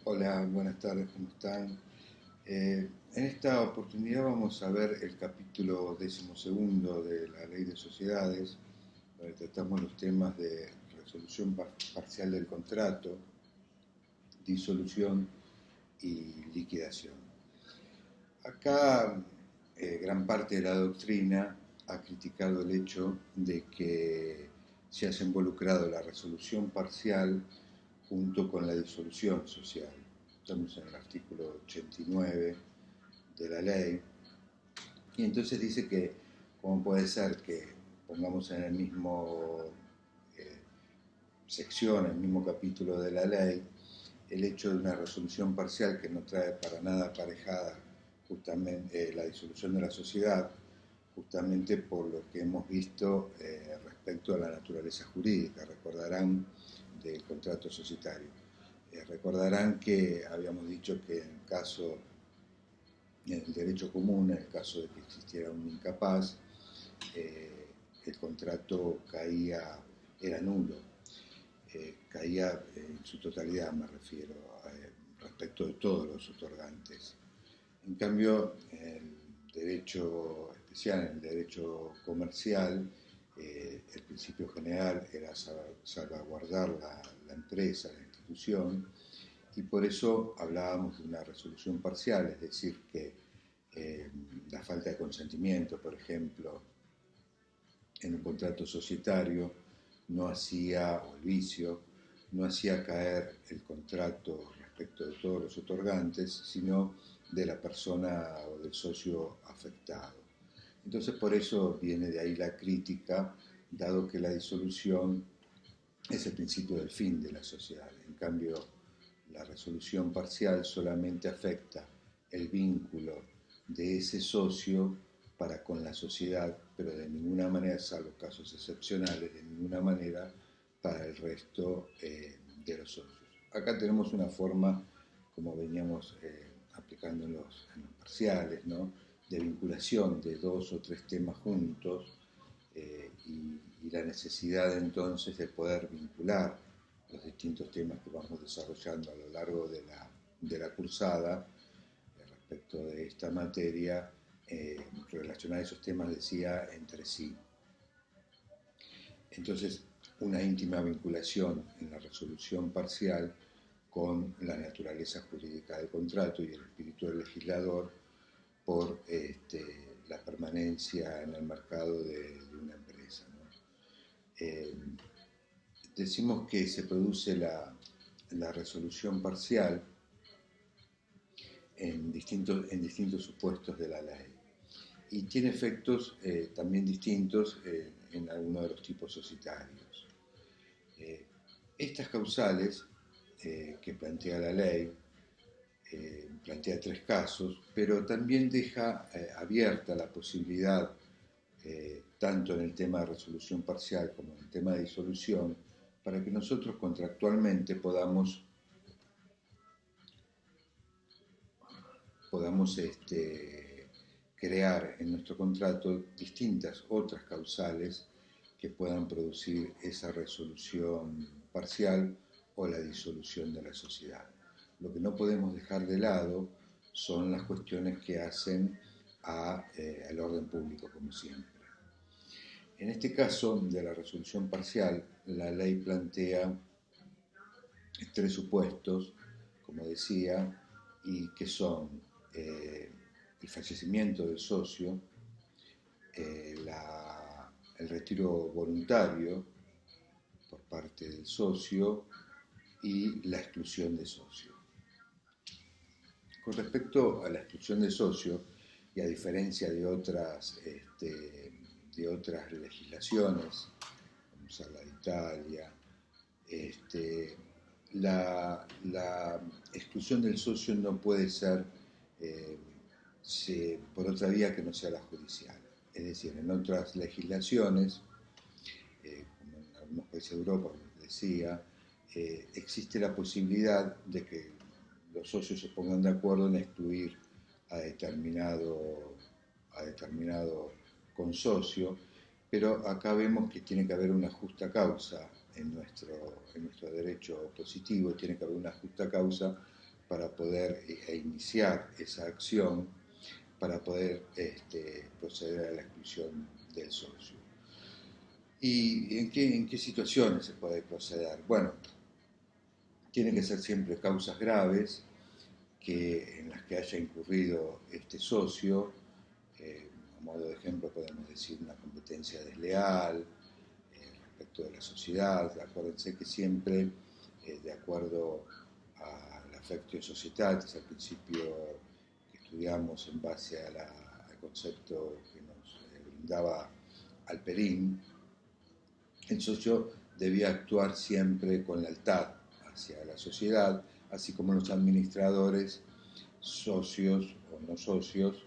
Hola, buenas tardes, ¿cómo están? En esta oportunidad vamos a ver el capítulo 12º de la Ley de Sociedades, donde tratamos los temas de resolución parcial del contrato, disolución y liquidación. Acá gran parte de la doctrina ha criticado el hecho de que se haya involucrado la resolución parcial junto con la disolución social. Estamos en el artículo 89 de la ley, y entonces dice que cómo puede ser que pongamos en el mismo sección, en el mismo capítulo de la ley, el hecho de una resolución parcial que no trae para nada aparejada justamente la disolución de la sociedad, justamente por lo que hemos visto respecto a la naturaleza jurídica. Recordarán del contrato societario. Recordarán que habíamos dicho que en el derecho común, en el caso de que existiera un incapaz, el contrato era nulo, caía en su totalidad, me refiero, respecto de todos los otorgantes. En cambio, en el derecho especial, en el derecho comercial, el principio general era salvaguardar la empresa, la institución, y por eso hablábamos de una resolución parcial, es decir, que la falta de consentimiento, por ejemplo, en un contrato societario, no hacía, o el vicio, no hacía caer el contrato respecto de todos los otorgantes, sino de la persona o del socio afectado. Entonces, por eso viene de ahí la crítica, dado que la disolución es el principio del fin de la sociedad. En cambio, la resolución parcial solamente afecta el vínculo de ese socio para con la sociedad, pero de ninguna manera, salvo casos excepcionales, de ninguna manera para el resto de los socios. Acá tenemos una forma, como veníamos aplicando en los parciales, ¿no?, de vinculación de dos o tres temas juntos, y la necesidad entonces de poder vincular los distintos temas que vamos desarrollando a lo largo de la cursada respecto de esta materia, relacionar esos temas, decía, entre sí. Entonces, una íntima vinculación en la resolución parcial con la naturaleza jurídica del contrato y el espíritu del legislador por la permanencia en el mercado de una empresa, ¿no? Decimos que se produce la resolución parcial en distintos supuestos de la ley, y tiene efectos también distintos en algunos de los tipos societarios. Estas causales que plantea la ley plantea tres casos, pero también deja abierta la posibilidad, tanto en el tema de resolución parcial como en el tema de disolución, para que nosotros contractualmente podamos crear en nuestro contrato distintas otras causales que puedan producir esa resolución parcial o la disolución de la sociedad. Lo que no podemos dejar de lado son las cuestiones que hacen al orden público, como siempre. En este caso de la resolución parcial, la ley plantea tres supuestos, como decía, y que son el fallecimiento del socio, el retiro voluntario por parte del socio y la exclusión de socio. Con respecto a la exclusión de socio, y a diferencia de otras legislaciones, como ser la de Italia, la exclusión del socio no puede ser por otra vía que no sea la judicial. Es decir, en otras legislaciones, como en algunos países de Europa, como decía, existe la posibilidad de que los socios se pongan de acuerdo en excluir a determinado consorcio, pero acá vemos que tiene que haber una justa causa en nuestro derecho positivo, tiene que haber una justa causa para poder iniciar esa acción, para poder proceder a la exclusión del socio. ¿Y en qué situaciones se puede proceder? Bueno, tienen que ser siempre causas graves en las que haya incurrido este socio. A modo de ejemplo podemos decir una competencia desleal respecto de la sociedad. Acuérdense que siempre, de acuerdo a la factio societatis, al principio que estudiamos en base al concepto que nos brindaba Alperín, el socio debía actuar siempre con lealtad hacia la sociedad, así como los administradores, socios o no socios,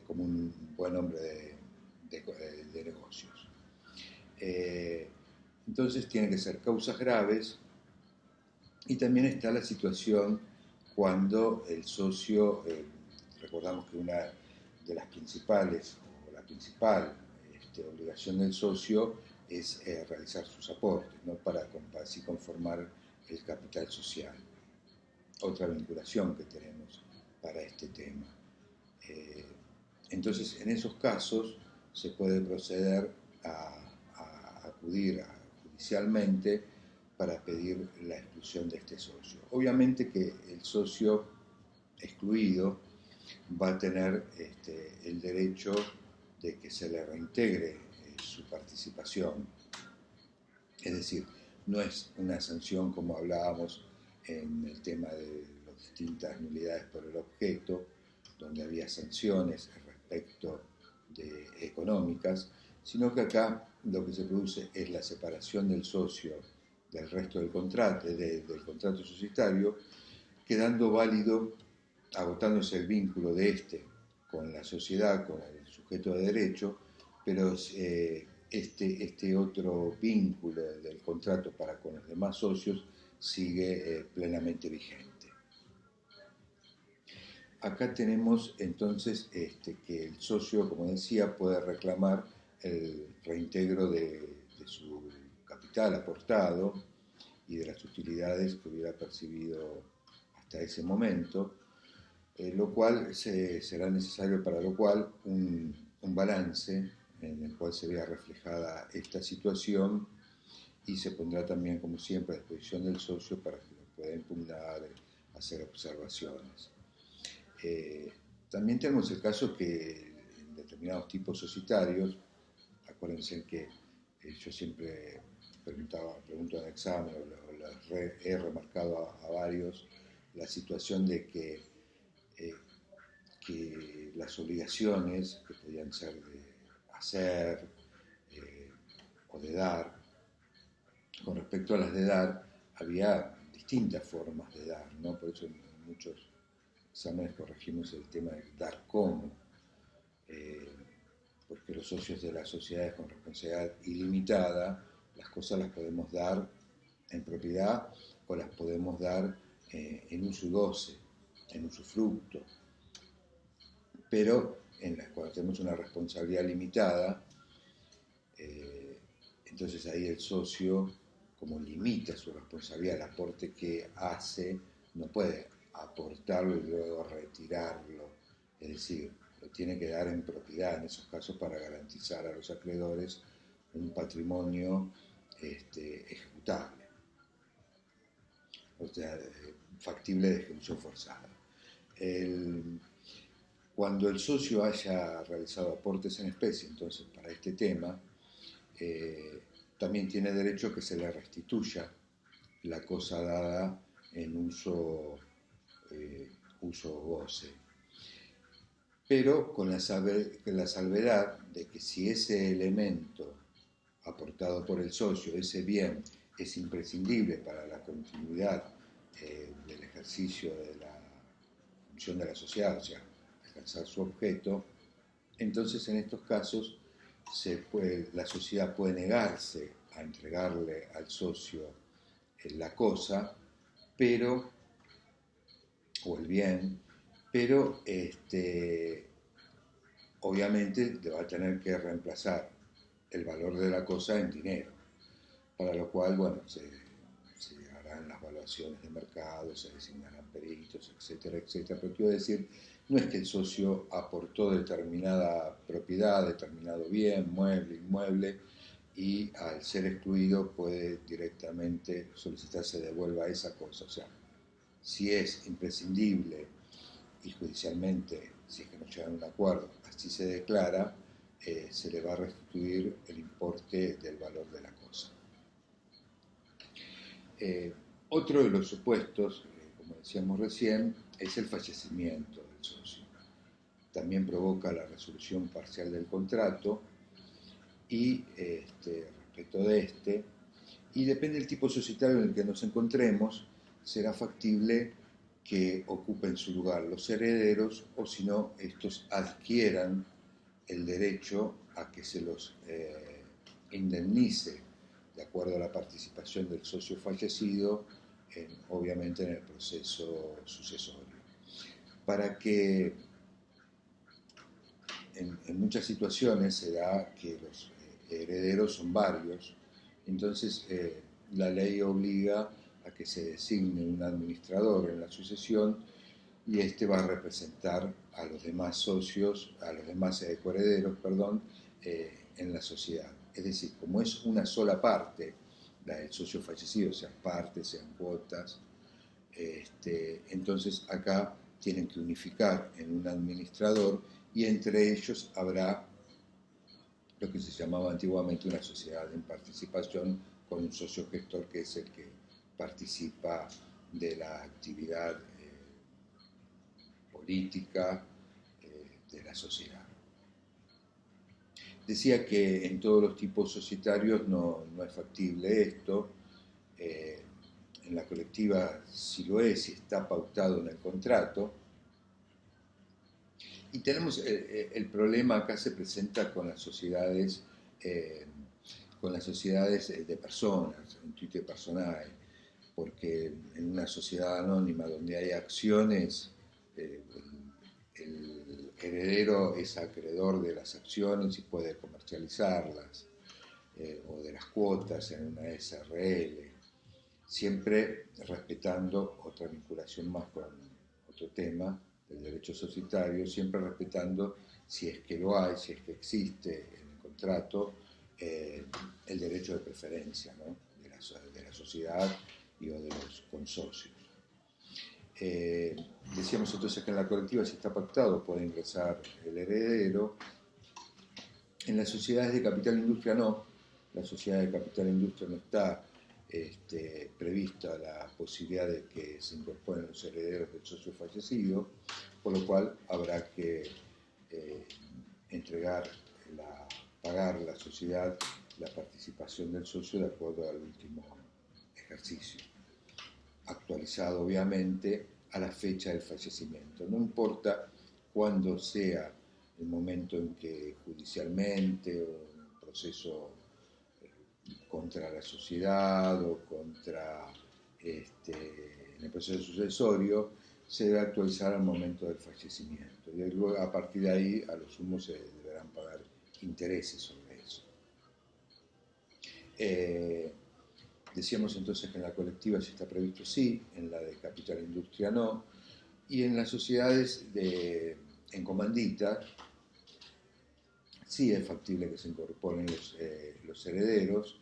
como un buen hombre de negocios. Entonces tienen que ser causas graves, y también está la situación cuando el socio, recordamos que una de las principales, o la principal obligación del socio es realizar sus aportes, ¿no? para así conformar el capital social. Otra vinculación que tenemos para este tema. Entonces, en esos casos se puede proceder a acudir judicialmente para pedir la exclusión de este socio. Obviamente que el socio excluido va a tener el derecho de que se le reintegre su participación. Es decir, no es una sanción como hablábamos en el tema de las distintas nulidades por el objeto, donde había sanciones respecto de económicas, sino que acá lo que se produce es la separación del socio del resto del contrato societario, quedando válido, agotándose el vínculo de con la sociedad, con el sujeto de derecho, pero este otro vínculo del contrato para con los demás socios sigue plenamente vigente. Acá tenemos entonces que el socio, como decía, puede reclamar el reintegro de su capital aportado y de las utilidades que hubiera percibido hasta ese momento, lo cual será necesario para lo cual un balance en el cual se vea reflejada esta situación, y se pondrá también, como siempre, a disposición del socio para que lo pueda impugnar, hacer observaciones. También tenemos el caso que en determinados tipos societarios, acuérdense que yo siempre pregunto en examen, he remarcado a varios la situación de que las obligaciones que podían ser de hacer o de dar, con respecto a las de dar, había distintas formas de dar, ¿no? Por eso en muchos exámenes corregimos el tema de dar cómo, porque los socios de las sociedades con responsabilidad ilimitada, las cosas las podemos dar en propiedad o las podemos dar en uso goce, en usufructo. Pero cuando tenemos una responsabilidad limitada, entonces ahí el socio, como limita su responsabilidad, el aporte que hace, no puede aportarlo y luego retirarlo, es decir, lo tiene que dar en propiedad en esos casos para garantizar a los acreedores un patrimonio ejecutable, o sea, factible de ejecución forzada. Cuando el socio haya realizado aportes en especie, entonces para este tema, también tiene derecho a que se le restituya la cosa dada en uso goce, pero con la salvedad de que si ese elemento aportado por el socio, ese bien, es imprescindible para la continuidad del ejercicio de la función de la sociedad, o sea, alcanzar su objeto, entonces en estos casos la sociedad puede negarse a entregarle al socio la cosa, o el bien, pero obviamente le va a tener que reemplazar el valor de la cosa en dinero, para lo cual, bueno, se harán las evaluaciones de mercado, se designarán peritos, depósitos, etcétera, etcétera. Pero quiero decir, no es que el socio aportó determinada propiedad, determinado bien, mueble, inmueble, y al ser excluido puede directamente solicitar se devuelva esa cosa. O sea, si es imprescindible y judicialmente, si es que no llegan a un acuerdo, así se declara, se le va a restituir el importe del valor de la cosa. Otro de los supuestos, como decíamos recién, es el fallecimiento del socio. También provoca la resolución parcial del contrato y respecto de este, y depende del tipo societario en el que nos encontremos, será factible que ocupen su lugar los herederos o si no, estos adquieran el derecho a que se los indemnice de acuerdo a la participación del socio fallecido, obviamente en el proceso sucesorio. Para que en muchas situaciones se da que los herederos son varios, entonces la ley obliga a que se designe un administrador en la sucesión y este va a representar a los demás socios, a los demás coherederos, en la sociedad. Es decir, como es una sola parte, la del socio fallecido, sean partes, sean cuotas, entonces acá tienen que unificar en un administrador y entre ellos habrá lo que se llamaba antiguamente una sociedad en participación con un socio gestor que es el que participa de la actividad política de la sociedad. Decía que en todos los tipos societarios no es factible esto. En la colectiva sí lo es, si está pautado en el contrato. Y tenemos el problema acá se presenta con las sociedades de personas, intuite personae, porque en una sociedad anónima donde hay acciones, el heredero es acreedor de las acciones y puede comercializarlas, o de las cuotas en una SRL, siempre respetando otra vinculación más con otro tema del derecho societario, siempre respetando, si es que lo hay, si es que existe en el contrato, el derecho de preferencia, ¿no? de la sociedad y o de los consorcios. Decíamos entonces que en la colectiva, si está pactado, puede ingresar el heredero. En las sociedades de capital industria no. La sociedad de capital industria no está prevista la posibilidad de que se incorporen los herederos del socio fallecido, por lo cual habrá que pagar la sociedad la participación del socio de acuerdo al último ejercicio, actualizado obviamente a la fecha del fallecimiento. No importa cuándo sea el momento en que judicialmente o en un proceso contra la sociedad o contra en el proceso sucesorio, se debe actualizar al momento del fallecimiento. Y luego, a partir de ahí, a lo sumo se deberán pagar intereses sobre eso. Decíamos entonces que en la colectiva sí está previsto sí, en la de capital industria no, y en las sociedades en comandita sí es factible que se incorporen los herederos.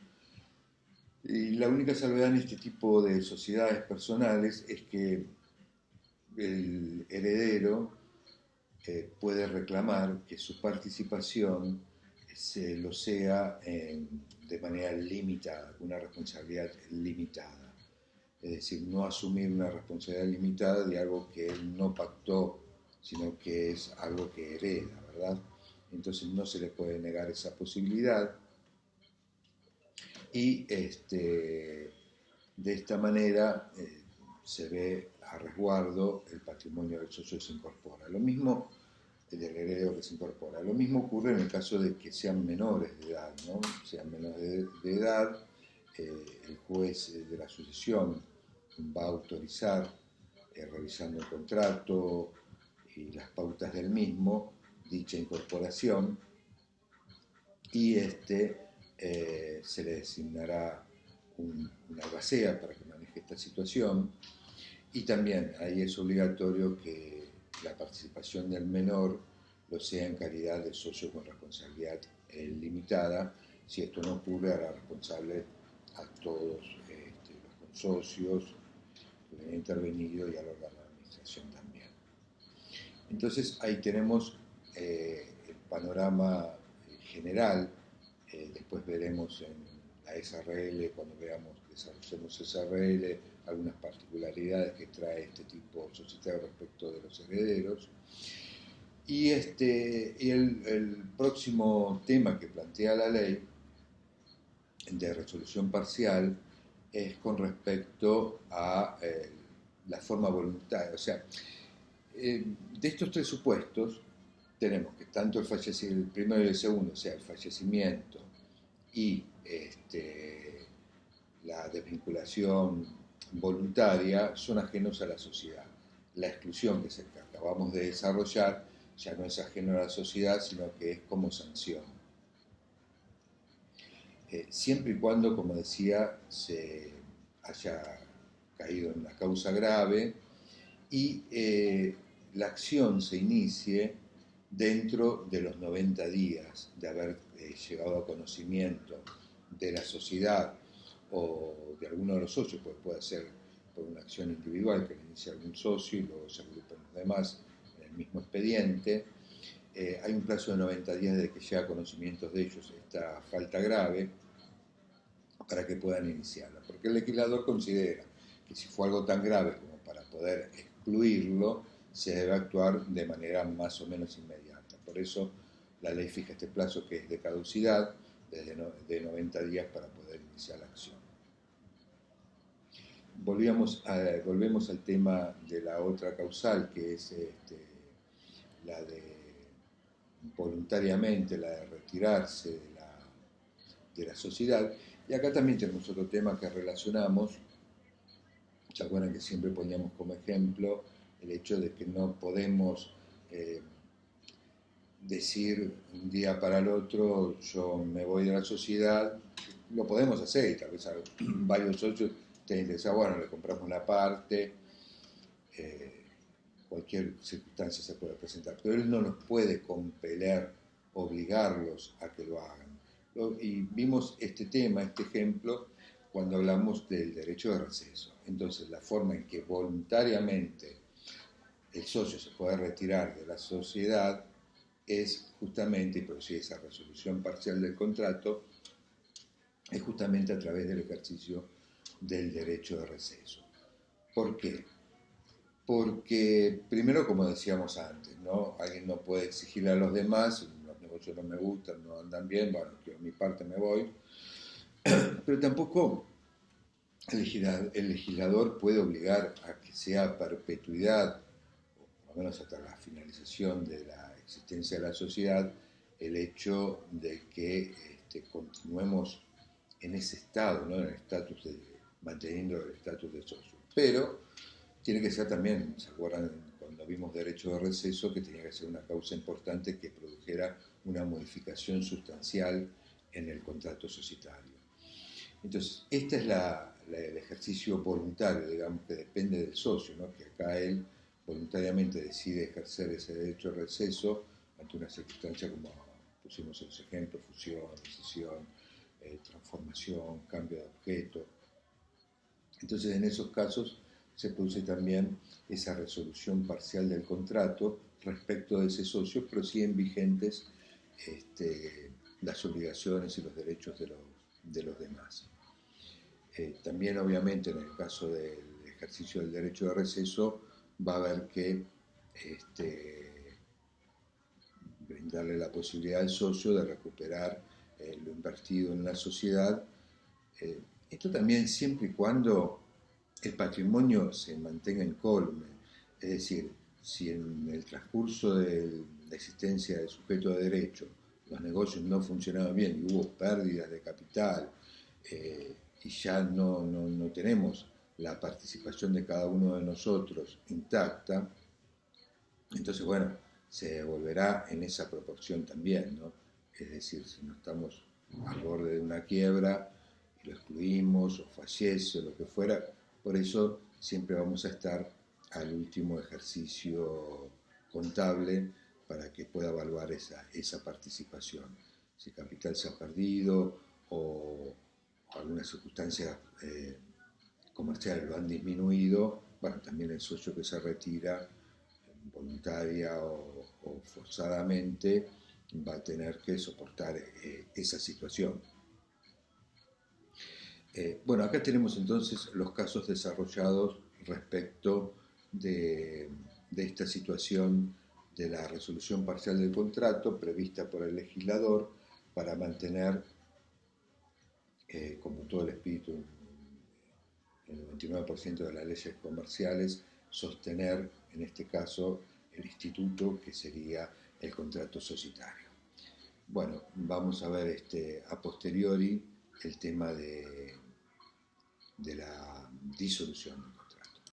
Y la única salvedad en este tipo de sociedades personales es que el heredero puede reclamar que su participación lo sea de manera limitada, con una responsabilidad limitada. Es decir, no asumir una responsabilidad limitada de algo que él no pactó, sino que es algo que hereda, ¿verdad? Entonces no se le puede negar esa posibilidad. Y de esta manera se ve a resguardo el patrimonio del socio que se incorpora. Lo mismo del heredero que se incorpora. Lo mismo ocurre en el caso de que sean menores de edad, ¿no? Sean menores de edad, el juez de la sucesión va a autorizar, revisando el contrato y las pautas del mismo, dicha incorporación, y se le designará una albacea para que maneje esta situación, Y también ahí es obligatorio que la participación del menor lo sea en calidad de socio con responsabilidad limitada. Si esto no ocurre, hará responsable a todos los consocios que hubieran intervenido y al órgano de administración también. Entonces ahí tenemos el panorama general. Después veremos en la SRL, cuando desarrollemos SRL, algunas particularidades que trae este tipo societario respecto de los herederos. Y el próximo tema que plantea la ley de resolución parcial es con respecto a la forma voluntaria. O sea, de estos tres supuestos tenemos que tanto el primero y el segundo, o sea, el fallecimiento y la desvinculación voluntaria, son ajenos a la sociedad. La exclusión que acabamos de desarrollar ya no es ajeno a la sociedad, sino que es como sanción. Siempre y cuando, como decía, se haya caído en una causa grave y la acción se inicie dentro de los 90 días de haber llegado a conocimiento de la sociedad o de alguno de los socios, pues puede ser por una acción individual que le inicia algún socio y luego se agrupan los demás en el mismo expediente. Hay un plazo de 90 días de que llega a conocimientos de ellos esta falta grave para que puedan iniciarla, porque el legislador considera que si fue algo tan grave como para poder excluirlo, se debe actuar de manera más o menos inmediata. Por eso la ley fija este plazo, que es de caducidad, de 90 días para poder iniciar la acción. Volvemos al tema de la otra causal, que es la de voluntariamente, la de retirarse de la sociedad. Y acá también tenemos otro tema que relacionamos. ¿Se acuerdan que siempre poníamos como ejemplo el hecho de que no podemos decir un día para el otro, yo me voy de la sociedad? Lo podemos hacer y tal vez a varios socios te interesa, bueno, le compramos una parte, cualquier circunstancia se puede presentar, pero él no nos puede compeler, obligarlos a que lo hagan. Y vimos este tema, este ejemplo, cuando hablamos del derecho de receso. Entonces, la forma en que voluntariamente el socio se puede retirar de la sociedad es justamente, y producir esa resolución parcial del contrato, es justamente a través del ejercicio del derecho de receso. ¿Por qué? Porque, primero, como decíamos antes, ¿no? Alguien no puede exigirle a los demás, los negocios no me gustan, no andan bien, bueno, yo a mi parte me voy, pero tampoco el legislador puede obligar a que sea a perpetuidad, o por lo menos hasta la finalización de la existencia de la sociedad, el hecho de que continuemos en ese estado, ¿no? En el estatus manteniendo el estatus de socio. Pero tiene que ser también, ¿se acuerdan cuando vimos derecho de receso, que tenía que ser una causa importante que produjera una modificación sustancial en el contrato societario? Entonces, este es el ejercicio voluntario, digamos, que depende del socio, ¿no? Que acá él voluntariamente decide ejercer ese derecho de receso ante una circunstancia como pusimos en los ejemplos: fusión, decisión, transformación, cambio de objeto. Entonces, en esos casos se produce también esa resolución parcial del contrato respecto de ese socio, pero siguen vigentes las obligaciones y los derechos de los demás. También, obviamente, en el caso del ejercicio del derecho de receso, va a haber que brindarle la posibilidad al socio de recuperar lo invertido en la sociedad. Esto también siempre y cuando el patrimonio se mantenga incólume, es decir, si en el transcurso de la existencia del sujeto de derecho los negocios no funcionaban bien y hubo pérdidas de capital, y ya no tenemos la participación de cada uno de nosotros intacta, entonces, bueno, se devolverá en esa proporción también, ¿no? Es decir, si no estamos al borde de una quiebra y lo excluimos o fallece o lo que fuera, por eso siempre vamos a estar al último ejercicio contable para que pueda evaluar esa participación. Si el capital se ha perdido o algunas circunstancias comerciales lo han disminuido, bueno, también el socio que se retira voluntaria o forzadamente va a tener que soportar esa situación. Bueno, acá tenemos entonces los casos desarrollados respecto de esta situación de la resolución parcial del contrato prevista por el legislador para mantener, como todo el espíritu, el 99% de las leyes comerciales, sostener en este caso el instituto que sería el contrato societario. Bueno, vamos a ver a posteriori el tema de la disolución